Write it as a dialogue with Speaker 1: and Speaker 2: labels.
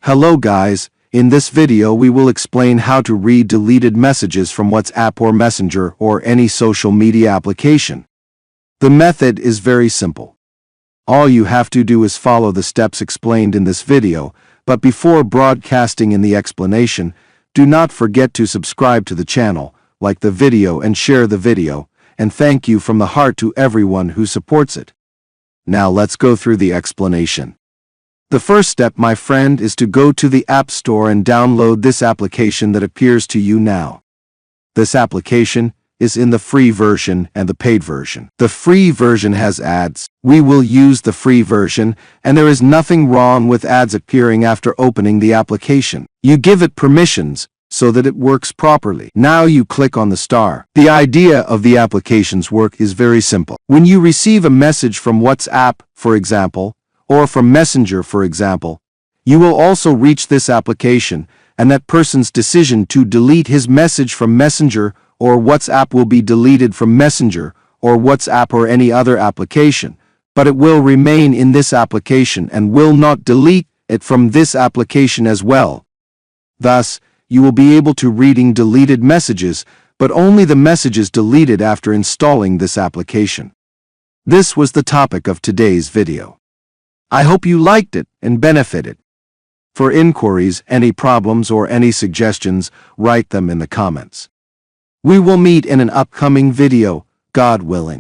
Speaker 1: Hello guys, in this video we will explain how to read deleted messages from WhatsApp or Messenger or any social media application. The method is very simple. All you have to do is follow the steps explained in this video, but before broadcasting in the explanation, do not forget to subscribe to the channel, like the video and share the video, and thank you from the heart to everyone who supports it. Now let's go through the explanation. The first step, my friend, is to go to the App Store and download this application that appears to you now. This application is in the free version and the paid version. The free version has ads. We will use the free version, and there is nothing wrong with ads appearing after opening the application. You give it permissions so that it works properly. Now you click on the star. The idea of the application's work is very simple. When you receive a message from WhatsApp, for example, or from Messenger, for example, you will also reach this application, and that person's decision to delete his message from Messenger or WhatsApp will be deleted from Messenger or WhatsApp or any other application, but it will remain in this application and will not delete it from this application as well. Thus, you will be able to reading deleted messages, but only the messages deleted after installing this application. This was the topic of today's video. I hope you liked it and benefited. For inquiries, any problems or any suggestions, write them in the comments. We will meet in an upcoming video, God willing.